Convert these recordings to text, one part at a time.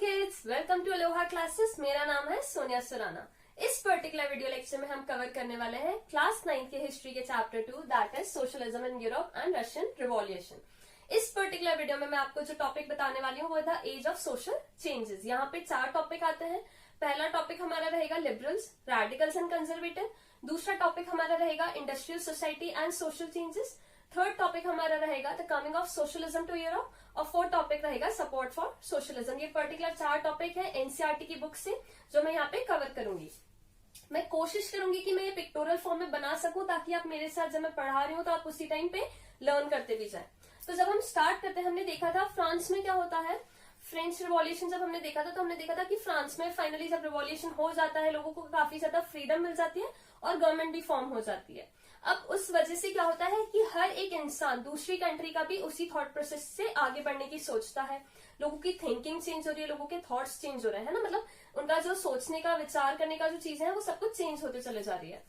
Kids, welcome to Aloha classes. मेरा नाम है सोनिया सुराना। इस पर्टिकुलर वीडियो लेक्चर में हम कवर करने वाले हैं क्लास 9 के हिस्ट्री के chapter 2 that is socialism in Europe and Russian revolution. इस पर्टिकुलर वीडियो में मैं आपको जो टॉपिक बताने वाली हूँ वो the age of social changes. यहाँ पे 4 टॉपिक आते हैं। पहला टॉपिक हमारा रहेगा लिबरल्स, रैडिकल्स एंड कंजर्वेटिव। दूसरा टॉपिक हमारा रहेगा industrial society and social changes. Third topic हमारा रहेगा the coming of socialism to Europe और फोर्थ टॉपिक रहेगा सपोर्ट फॉर सोशलिज्म। ये पर्टिकुलर 4 टॉपिक है एनसीईआरटी की बुक से जो मैं यहाँ पे कवर करूंगी। मैं कोशिश करूंगी कि मैं ये पिक्टोरियल फॉर्म में बना सकूं ताकि आप मेरे साथ जब मैं पढ़ा रही हूँ तो आप उसी टाइम पे लर्न करते भी जाए। तो जब हम स्टार्ट करते हैं, हमने देखा था फ्रांस में क्या होता है। फ्रेंच रिवॉल्यूशन जब हमने देखा था तो हमने देखा था कि फ्रांस में फाइनली जब रिवॉल्यूशन हो जाता है लोगों को काफी ज्यादा फ्रीडम मिल जाती है और गवर्नमेंट भी फॉर्म हो जाती है। अब उस वजह से क्या होता है कि हर एक इंसान दूसरी कंट्री का भी उसी थॉट प्रोसेस से आगे बढ़ने की सोचता है। लोगों की थिंकिंग चेंज हो रही है, लोगों के थॉट्स चेंज हो रहे हैं ना, मतलब उनका जो सोचने का विचार करने का जो चीजें हैं वो सब कुछ चेंज होते चले जा रही है।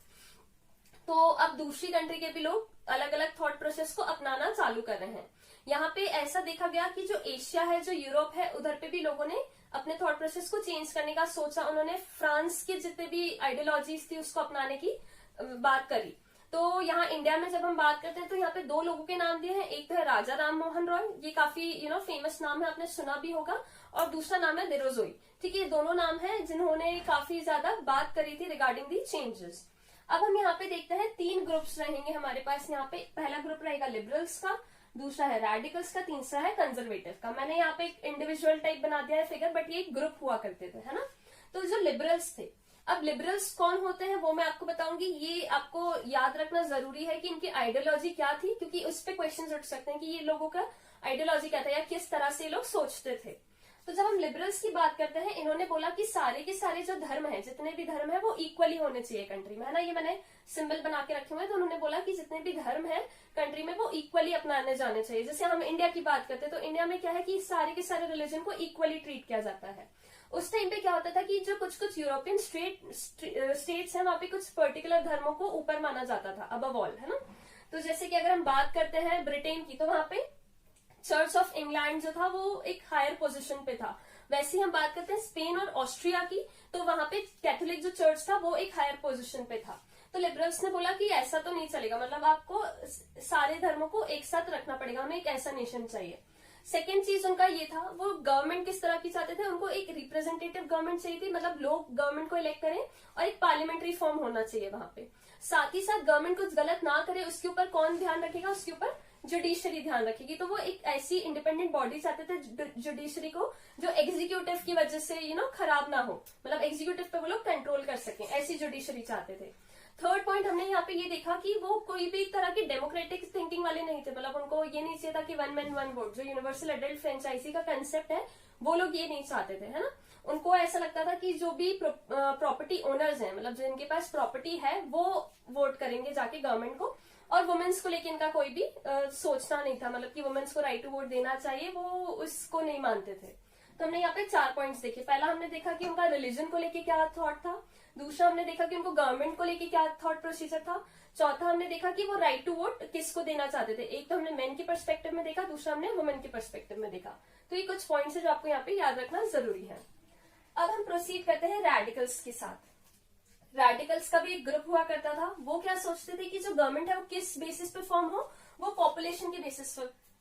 तो अब दूसरी कंट्री के भी लोग अलग अलग थॉट प्रोसेस को अपनाना चालू कर रहे हैं। यहाँ पे ऐसा देखा गया कि जो एशिया है, जो यूरोप है, उधर पे भी लोगों ने अपने थॉट प्रोसेस को चेंज करने का सोचा। उन्होंने फ्रांस के जितने भी आइडियोलॉजीज थी उसको अपनाने की बात करी। तो यहाँ इंडिया में जब हम बात करते हैं तो यहाँ पे 2 लोगों के नाम दिए हैं। एक तो है राजा राम मोहन रॉय, ये काफी फेमस नाम है, आपने सुना भी होगा। और दूसरा नाम है देरोजोई। ठीक है, ये दोनों नाम हैं जिन्होंने काफी ज्यादा बात करी थी रिगार्डिंग दी चेंजेस। अब हम यहाँ पे देखते हैं 3 ग्रुप्स रहेंगे हमारे पास। यहाँ पे पहला ग्रुप रहेगा लिबरल्स का, दूसरा है रैडिकल्स का, तीसरा है कंजर्वेटिव का। मैंने यहाँ पे एक इंडिविजुअल टाइप बना दिया है फिगर, बट ये एक ग्रुप हुआ करते थे, है ना। तो जो लिबरल्स थे, अब लिबरल्स कौन होते हैं वो मैं आपको बताऊंगी। ये आपको याद रखना जरूरी है कि इनकी आइडियोलॉजी क्या थी, क्योंकि उस पर क्वेश्चन उठ सकते हैं कि ये लोगों का आइडियोलॉजी क्या था या किस तरह से लोग सोचते थे। तो जब हम लिबरल्स की बात करते हैं, इन्होंने बोला कि सारे के सारे जो धर्म है, जितने भी धर्म है वो इक्वली होने चाहिए कंट्री में, है ना। ये मैंने सिंबल बना के रखे हुए हैं। तो उन्होंने बोला कि जितने भी धर्म है कंट्री में वो इक्वली अपनाने जाने चाहिए। जैसे हम इंडिया की बात करते हैं तो इंडिया में क्या है कि सारे के सारे रिलीजन को इक्वली ट्रीट किया जाता है। उस टाइम पे क्या होता था कि जो कुछ कुछ यूरोपियन स्टेट्स हैं वहां पे कुछ पर्टिकुलर धर्मों को ऊपर माना जाता था, अबव ऑल, है ना। तो जैसे कि अगर हम बात करते हैं ब्रिटेन की, तो वहां पे चर्च ऑफ इंग्लैंड जो था वो एक हायर पोजीशन पे था। वैसे हम बात करते हैं स्पेन और ऑस्ट्रिया की, तो वहां पे कैथोलिक जो चर्च था वो एक हायर पोजीशन पे था। तो लिबरल्स ने बोला कि ऐसा तो नहीं चलेगा, मतलब आपको सारे धर्मों को एक साथ रखना पड़ेगा, हमें एक ऐसा नेशन चाहिए। सेकेंड चीज उनका ये था, वो गवर्नमेंट किस तरह की चाहते थे, उनको एक रिप्रेजेंटेटिव गवर्नमेंट चाहिए थी, मतलब लोग गवर्नमेंट को इलेक्ट करें और एक पार्लियामेंट्री फॉर्म होना चाहिए वहां पे। साथ ही साथ गवर्नमेंट कुछ गलत ना करे उसके ऊपर कौन ध्यान रखेगा, उसके ऊपर जुडिशरी ध्यान रखेगी। तो वो एक ऐसी इंडिपेंडेंट बॉडी चाहते थे जुडिशरी को जो एग्जीक्यूटिव की वजह से खराब ना हो, मतलब एग्जीक्यूटिव पे वो लोग कंट्रोल कर सकें, ऐसी जुडिशरी चाहते थे। थर्ड पॉइंट हमने यहाँ पे ये देखा कि वो कोई भी तरह की डेमोक्रेटिक थिंकिंग वाले नहीं थे, मतलब उनको ये नहीं चाहिए था कि 1 मैन 1 वोट, जो यूनिवर्सल एडल्ट फ्रेंचाइजी का कंसेप्ट है वो लोग ये नहीं चाहते थे, है ना। उनको ऐसा लगता था कि जो भी प्रॉपर्टी ओनर्स हैं, मतलब जिनके पास प्रॉपर्टी है, वो वोट करेंगे जाके गवर्नमेंट को। और वुमेन्स को लेकर इनका कोई भी सोचना नहीं था, मतलब कि वुमेन्स को राइट टू वोट देना चाहिए, वो उसको नहीं मानते थे। तो हमने यहाँ पे 4 पॉइंट्स देखे। पहला हमने देखा कि उनका रिलीजन को लेके क्या थॉट था। दूसरा हमने देखा कि उनको गवर्नमेंट को लेके क्या थॉट प्रोसीजर था। चौथा हमने देखा कि वो राइट टू वोट किसको देना चाहते थे। एक तो हमने मेन के पर्सपेक्टिव में देखा, दूसरा हमने वुमेन के पर्सपेक्टिव में देखा। तो ये कुछ पॉइंट्स है जो आपको यहाँ पे याद रखना जरूरी है। अब हम प्रोसीड करते हैं रेडिकल्स के साथ। रेडिकल्स का भी एक ग्रुप हुआ करता था। वो क्या सोचते थे कि जो गवर्नमेंट है वो किस बेसिस पे फॉर्म हो, वो पॉपुलेशन के बेसिस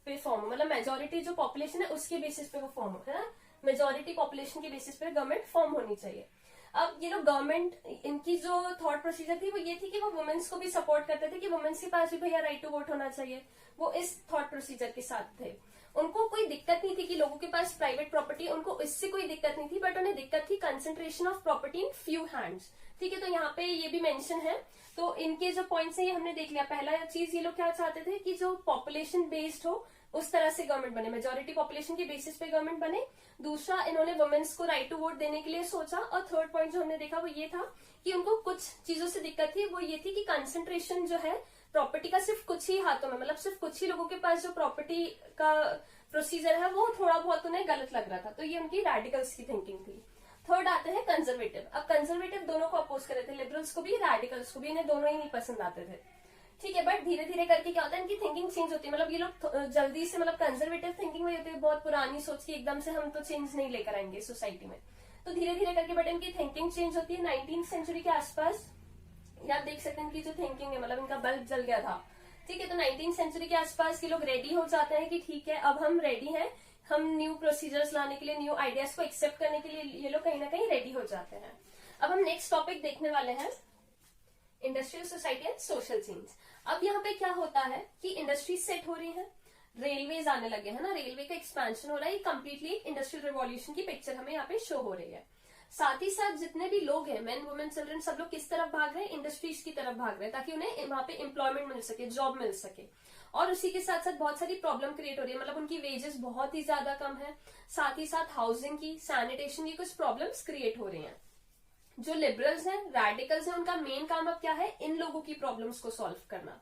पे फॉर्म हो, मतलब मेजोरिटी जो पॉपुलेशन है उसके बेसिस पे वो फॉर्म हो, है ना। मेजोरिटी पॉपुलेशन के बेसिस पे गवर्नमेंट फॉर्म होनी चाहिए। अब ये लोग गवर्नमेंट, इनकी जो थॉट प्रोसीजर थी वो ये थी कि वो वुमेन्स को भी सपोर्ट करते थे कि वुमेन्स के पास भी भैया राइट टू वोट होना चाहिए। वो इस थॉट प्रोसीजर के साथ थे। उनको कोई दिक्कत नहीं थी कि लोगों के पास प्राइवेट प्रॉपर्टी, उनको इससे कोई दिक्कत नहीं थी, बट उन्हें दिक्कत थी concentration of property in few hands. ठीक है, तो यहाँ पे ये भी मेंशन है। तो इनके जो पॉइंट्स है ये हमने देख लिया। पहला चीज ये लोग क्या चाहते थे कि जो पॉपुलेशन बेस्ड हो उस तरह से गवर्नमेंट बने, मेजोरिटी पॉपुलेशन के बेसिस पे गवर्नमेंट बने। दूसरा, इन्होंने वुमेन्स को राइट टू वोट देने के लिए सोचा। और थर्ड पॉइंट जो हमने देखा वो ये था कि उनको कुछ चीजों से दिक्कत थी, वो ये थी कि कंसेंट्रेशन जो है प्रॉपर्टी का सिर्फ कुछ ही हाथों में, मतलब सिर्फ कुछ ही लोगों के पास जो प्रॉपर्टी का प्रोसीजर है वो थोड़ा बहुत उन्हें गलत लग रहा था। तो ये उनकी रेडिकल्स की थिंकिंग थी। थर्ड आते हैं कंजर्वेटिव। अब कंजर्वेटिव दोनों को अपोज कर रहे थे, लिबरल्स को भी रेडिकल्स को भी, इन्हें दोनों ही नहीं पसंद आते थे। ठीक है, बट धीरे धीरे करके क्या होता है, इनकी थिंकिंग चेंज होती है। मतलब ये लोग जल्दी से मतलब कंजर्वेटिव थिंकिंग में होते हैं, बहुत पुरानी सोच की एकदम से हम तो चेंज नहीं लेकर आएंगे सोसाइटी में। तो धीरे धीरे करके बट इनकी थिंकिंग चेंज होती है 19th सेंचुरी के आसपास। आप देख सकते हैं इनकी जो थिंकिंग है, मतलब इनका बल्ब जल गया था। ठीक है, तो 19th सेंचुरी के आसपास ये लोग रेडी हो जाते हैं कि ठीक है अब हम रेडी हैं, हम न्यू प्रोसीजर्स लाने के लिए, न्यू आइडियाज को एक्सेप्ट करने के लिए ये लोग कहीं ना कहीं रेडी हो जाते हैं। अब हम नेक्स्ट टॉपिक देखने वाले हैं, industrial society and social change. अब यहाँ पे क्या होता है कि इंडस्ट्री सेट हो रही है, रेलवेज आने लगे हैं ना, रेलवे का एक्सपेंशन हो रहा है, कंप्लीटली इंडस्ट्रियल रिवॉल्यूशन की पिक्चर हमें यहाँ पे शो हो रही है। साथ ही साथ जितने भी लोग हैं, मेन वुमेन चिल्ड्रन, सब लोग किस तरफ भाग रहे हैं, इंडस्ट्रीज की तरफ भाग रहे हैं, ताकि उन्हें वहां पे एम्प्लॉयमेंट मिल सके, जॉब मिल सके। और उसी के साथ साथ बहुत सारी प्रॉब्लम क्रिएट हो रही है, मतलब उनकी वेजेस बहुत ही ज्यादा कम है, साथ ही साथ हाउसिंग की, सैनिटेशन की कुछ प्रॉब्लम्स क्रिएट हो रही हैं। जो लिबरल्स हैं, रेडिकल्स हैं, उनका मेन काम अब क्या है, इन लोगों की प्रॉब्लम्स को सॉल्व करना।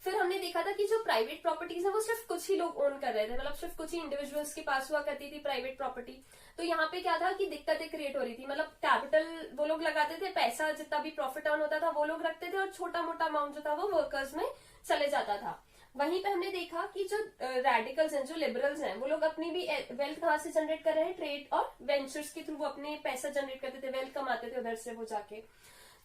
फिर हमने देखा था कि जो प्राइवेट प्रॉपर्टीज है वो सिर्फ कुछ ही लोग ओन कर रहे थे, मतलब सिर्फ कुछ ही इंडिविजुअल्स के पास हुआ करती थी प्राइवेट प्रॉपर्टी। तो यहाँ पे क्या था कि दिक्कतें क्रिएट हो रही थी, मतलब कैपिटल वो लोग लगाते थे, पैसा जितना भी प्रॉफिट अर्न होता था वो लोग रखते थे, और छोटा मोटा अमाउंट जो था वो वर्कर्स में चले जाता था। वहीं पे हमने देखा कि जो रेडिकल्स हैं, जो लिबरल्स हैं, वो लोग अपनी भी वेल्थ कहाँ से जनरेट कर रहे हैं, ट्रेड और वेंचर्स के थ्रू वो अपने पैसा जनरेट करते थे, वेल्थ कमाते थे उधर से वो जाके।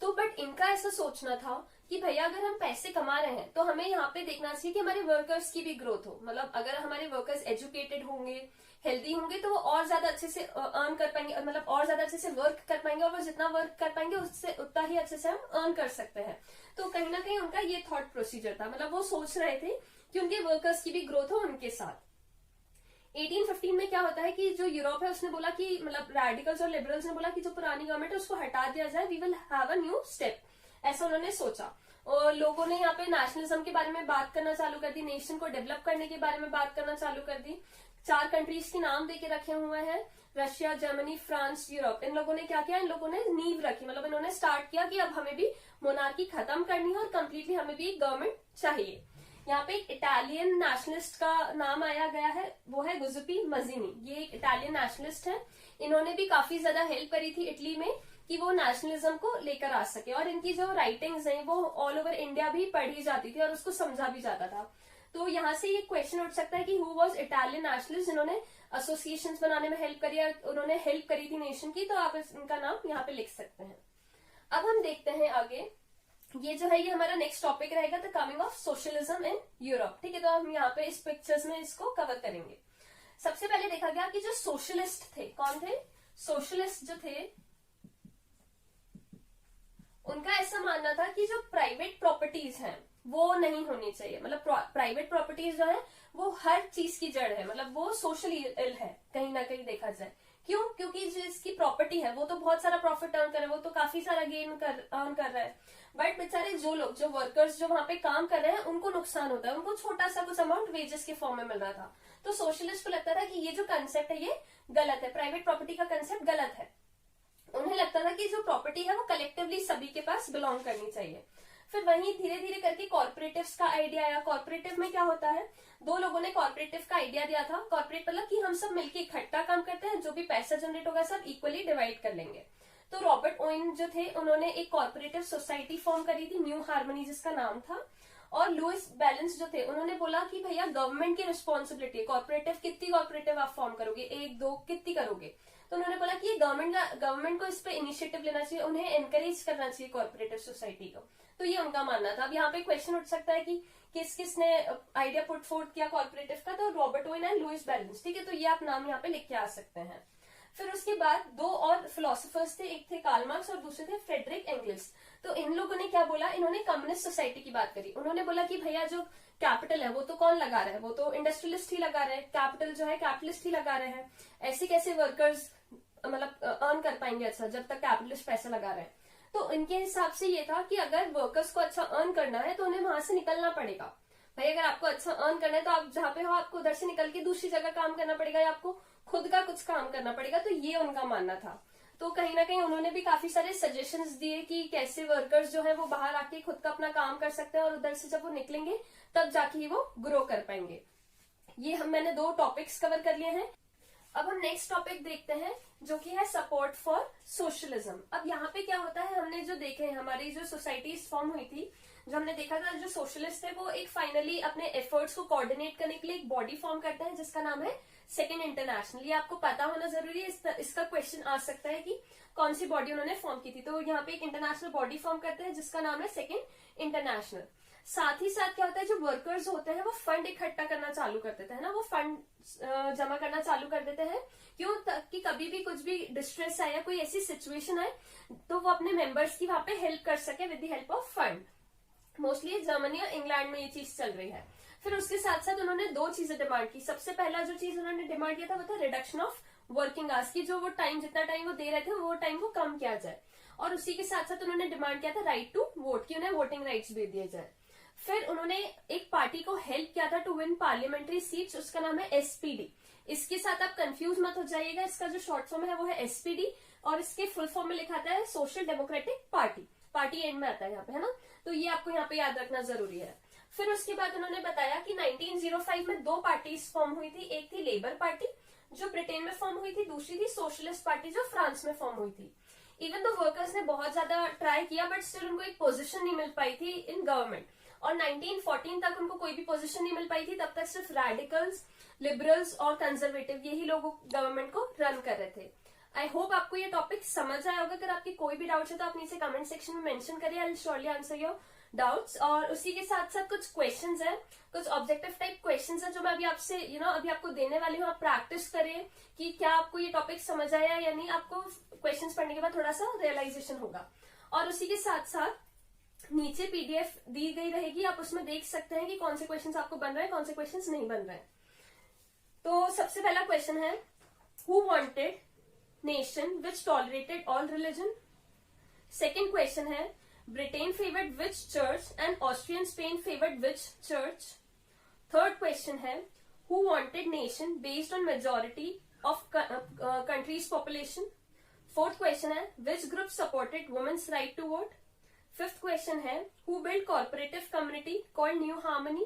तो बट इनका ऐसा सोचना था कि भैया अगर हम पैसे कमा रहे हैं तो हमें यहाँ पे देखना चाहिए कि हमारे वर्कर्स की भी ग्रोथ हो, मतलब अगर हमारे वर्कर्स एजुकेटेड होंगे, हेल्दी होंगे, तो वो और ज्यादा अच्छे से अर्न कर पाएंगे, मतलब और ज्यादा अच्छे से वर्क कर पाएंगे, और वो जितना वर्क कर पाएंगे उससे उतना ही अच्छे से हम अर्न कर सकते हैं। तो कहीं ना कहीं उनका ये थॉट प्रोसीजर था, मतलब वो सोच रहे थे कि उनके वर्कर्स की भी ग्रोथ हो उनके साथ। 1815 में क्या होता है कि जो यूरोप है उसने बोला कि, मतलब रेडिकल्स और लिबरल्स ने बोला कि जो पुरानी गवर्नमेंट है उसको हटा दिया जाए, we will have a new step, ऐसा उन्होंने सोचा। और लोगों ने यहाँ पे नेशनलिज्म के बारे में बात करना चालू कर दी, नेशन को डेवलप करने के बारे में बात करना चालू कर दी। 4 कंट्रीज के नाम देके रखे हुए हैं, रशिया, जर्मनी, फ्रांस, यूरोप। इन लोगों ने क्या किया, इन लोगों ने नींव रखी, मतलब इन्होंने स्टार्ट किया कि अब हमें भी मोनार्की खत्म करनी है और कंप्लीटली हमें भी एक गवर्नमेंट चाहिए। यहाँ पे एक इटालियन नेशनलिस्ट का नाम आया गया है, वो है गुजुपी मजीनी। ये एक इटालियन नेशनलिस्ट है, इन्होंने भी काफी ज्यादा हेल्प करी थी इटली में कि वो नेशनलिज्म को लेकर आ सके, और इनकी जो राइटिंग्स हैं वो ऑल ओवर इंडिया भी पढ़ी जाती थी और उसको समझा भी जाता था। तो यहाँ से ये क्वेश्चन उठ सकता है कि हु वाज इटालियन नेशनलिस्ट जिन्होंने एसोसिएशंस बनाने में हेल्प करी, उन्होंने हेल्प करी थी नेशन की, तो आप इनका नाम यहाँ पे लिख सकते हैं। अब हम देखते हैं आगे, ये जो है ये हमारा नेक्स्ट टॉपिक रहेगा, the coming of socialism in Europe. ठीक है, तो हम यहाँ पे इस पिक्चर्स में इसको कवर करेंगे। सबसे पहले देखा गया कि जो सोशलिस्ट थे, कौन थे, सोशलिस्ट जो थे उनका ऐसा मानना था कि जो प्राइवेट प्रॉपर्टीज हैं वो नहीं होनी चाहिए, मतलब प्राइवेट प्रॉपर्टीज जो है वो हर चीज की जड़ है, मतलब वो सोशल इल है कहीं ना कहीं देखा जाए। क्यों, क्योंकि जिसकी प्रॉपर्टी है वो तो बहुत सारा प्रॉफिट अर्न कर रहा है, वो तो काफी सारा गेन अर्न कर रहा है, बट बेचारे जो लोग, जो वर्कर्स जो वहां पे काम कर रहे हैं उनको नुकसान होता है, उनको छोटा सा कुछ अमाउंट वेजेस के फॉर्म में मिल रहा था। तो सोशलिस्ट को लगता था कि ये जो कंसेप्ट है ये गलत है, प्राइवेट प्रॉपर्टी का कंसेप्ट गलत है। उन्हें लगता था कि जो प्रॉपर्टी है वो कलेक्टिवली सभी के पास बिलोंग करनी चाहिए। फिर वहीं धीरे धीरे करके कॉर्पोरेटिव्स का आइडिया आया। कॉर्पोरेटिव में क्या होता है, 2 लोगों ने कॉर्पोरेटिव का आइडिया दिया था। कॉर्पोरेट मतलब कि हम सब मिलकर इकट्ठा काम करते हैं, जो भी पैसा जनरेट होगा सब इक्वली डिवाइड कर लेंगे। तो रॉबर्ट ओवेन जो थे उन्होंने एक कॉर्पोरेटिव सोसाइटी फॉर्म करी थी, न्यू हार्मनी जिसका नाम था। और लुइस बैलेंस जो थे उन्होंने बोला कि भैया गवर्नमेंट की रिस्पॉन्सिबिलिटी है, कॉर्पोरेटिव कितनी कॉर्पोरेटिव आप फॉर्म करोगे, 1 2 कितनी करोगे। तो उन्होंने बोला कि ये गवर्नमेंट को इस पे इनिशिएटिव लेना चाहिए, उन्हें एनकरेज करना चाहिए कॉर्पोरेटिव सोसाइटी को। तो ये उनका मानना था। अब यहाँ पे क्वेश्चन उठ सकता है कि किसने आइडिया पुट फोर्थ किया कॉर्पोरेटिव का, तो Robert Owen and Louis Blanc. ठीक है, तो ये आप नाम यहाँ पे लिख के आ सकते हैं। फिर उसके बाद 2 और फिलोसोफर्स थे, एक थे कार्ल मार्क्स और दूसरे थे फ्रेडरिक एंगल्स। तो इन लोगों ने क्या बोला, इन्होंने कम्युनिस्ट सोसाइटी की बात करी। उन्होंने बोला कि भैया जो कैपिटल है वो तो कौन लगा रहा है, वो तो इंडस्ट्रियलिस्ट ही लगा रहे हैं, कैपिटल जो है कैपिटलिस्ट ही लगा रहे हैं, ऐसे कैसे वर्कर्स मतलब अर्न कर पाएंगे अच्छा जब तक कैपिटलिस्ट पैसा लगा रहे हैं। तो इनके हिसाब से ये था कि अगर वर्कर्स को अच्छा अर्न करना है तो उन्हें वहां से निकलना पड़ेगा। भाई अगर आपको अच्छा अर्न करना है तो आप जहाँ पे हो आपको उधर से निकल के दूसरी जगह काम करना पड़ेगा, या आपको खुद का कुछ काम करना पड़ेगा। तो ये उनका मानना था। तो कहीं ना कहीं उन्होंने भी काफी सारे सजेशंस दिए कि कैसे वर्कर्स जो है वो बाहर आके खुद का अपना काम कर सकते हैं, और उधर से जब वो निकलेंगे तब जाके ही वो ग्रो कर पाएंगे। ये मैंने 2 टॉपिक्स कवर कर लिए हैं। अब हम नेक्स्ट टॉपिक देखते हैं जो कि है सपोर्ट फॉर सोशलिज्म। अब यहाँ पे क्या होता है, हमने जो देखे हमारी जो सोसाइटीज फॉर्म हुई थी, जो हमने देखा था जो सोशलिस्ट है वो एक फाइनली अपने एफर्ट्स को कोऑर्डिनेट करने के लिए एक बॉडी फॉर्म करते हैं जिसका नाम है सेकेंड इंटरनेशनल। ये आपको पता होना जरूरी है, इसका क्वेश्चन आ सकता है कि कौन सी बॉडी उन्होंने फॉर्म की थी। तो यहाँ पे एक इंटरनेशनल बॉडी फॉर्म करते हैं जिसका नाम है सेकेंड इंटरनेशनल। साथ ही साथ क्या होता है, जो वर्कर्स होते हैं वो फंड इकट्ठा करना चालू कर देते हैं ना, वो फंड जमा करना चालू कर देते हैं। क्यों? ताकि कभी भी कुछ भी डिस्ट्रेस आए या कोई ऐसी सिचुएशन आए तो वो अपने मेंबर्स की वहां पे हेल्प कर सके with the help of fund. Mostly Germany या इंग्लैंड में ये चीज चल रही है। फिर उसके साथ साथ उन्होंने दो चीजें डिमांड की। सबसे पहला जो चीज उन्होंने डिमांड किया था वो था रिडक्शन ऑफ वर्किंग आवर्स की, जो वो टाइम जितना टाइम वो दे रहे थे वो टाइम को कम किया जाए। और उसी के साथ साथ उन्होंने डिमांड किया था राइट टू वोट की, उन्हें वोटिंग राइट्स भी दिए जाए। फिर उन्होंने एक पार्टी को हेल्प किया था टू विन पार्लियामेंट्री सीट्स, उसका नाम है एसपीडी। इसके साथ आप कंफ्यूज मत हो जाइएगा, इसका जो शॉर्ट फॉर्म है वो है एसपीडी और इसके फुल फॉर्म में लिखा आता है social democratic party. Party and में आता है यहाँ पे, है ना, तो ये आपको यहाँ पे याद रखना जरूरी है। फिर उसके बाद उन्होंने बताया कि 1905 में दो पार्टीज फॉर्म हुई थी। एक थी लेबर पार्टी जो ब्रिटेन में फॉर्म हुई थी, दूसरी थी सोशलिस्ट पार्टी जो फ्रांस में फॉर्म हुई थी। इवन दो वर्कर्स ने बहुत ज्यादा ट्राई किया बट स्टिल उनको एक पोजीशन नहीं मिल पाई थी इन गवर्नमेंट। और 1914 तक उनको कोई भी पोजीशन नहीं मिल पाई थी। तब तक सिर्फ रेडिकल्स, लिबरल्स और कंजर्वेटिव यही लोग गवर्नमेंट को रन कर रहे थे। आई होप आपको ये टॉपिक समझ आया होगा। अगर आपकी कोई भी डाउट्स है तो आप नीचे कमेंट सेक्शन में मेंशन करिए, I will surely answer your doubts. और उसी के साथ साथ कुछ क्वेश्चंस है, कुछ ऑब्जेक्टिव टाइप क्वेश्चंस है जो मैं अभी आपसे अभी आपको देने वाली हूँ। आप प्रैक्टिस करिए कि क्या आपको ये टॉपिक समझ आया या नहीं। आपको क्वेश्चंस पढ़ने के बाद थोड़ा सा रियलाइजेशन होगा। और उसी के साथ साथ नीचे पीडीएफ दी गई रहेगी, आप उसमें देख सकते हैं कि कौन से क्वेश्चंस आपको बन रहे हैं, कौन से क्वेश्चंस नहीं बन रहे हैं। तो सबसे पहला क्वेश्चन है, who wanted nation which tolerated all religion. Second question है, Britain favoured which church and Austrian Spain favoured which church. Third question है, who wanted nation based on majority of country's population. Fourth question है, which group supported women's right to vote. Fifth question है, who build corporative community called New Harmony.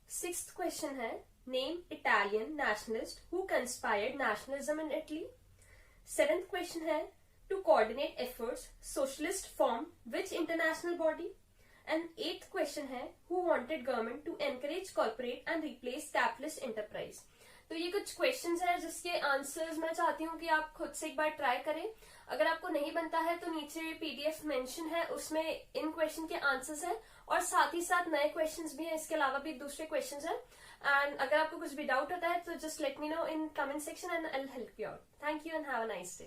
Sixth question है, name Italian nationalist who conspired nationalism in Italy. Seventh question है, to coordinate efforts socialist form which international body. And eighth question है, who wanted government to encourage corporate and replace capitalist enterprise. तो ये कुछ questions हैं जिसके answers मैं चाहती हूँ कि आप खुद से एक बार ट्राई करें। अगर आपको नहीं बनता है तो नीचे पीडीएफ मेंशन है, उसमें इन क्वेश्चन के आंसर्स हैं और साथ ही साथ नए क्वेश्चंस भी हैं, इसके अलावा भी दूसरे क्वेश्चंस हैं। एंड अगर आपको कुछ भी डाउट होता है तो just let me know in comment section and I will help you out. Thank you and have a nice day.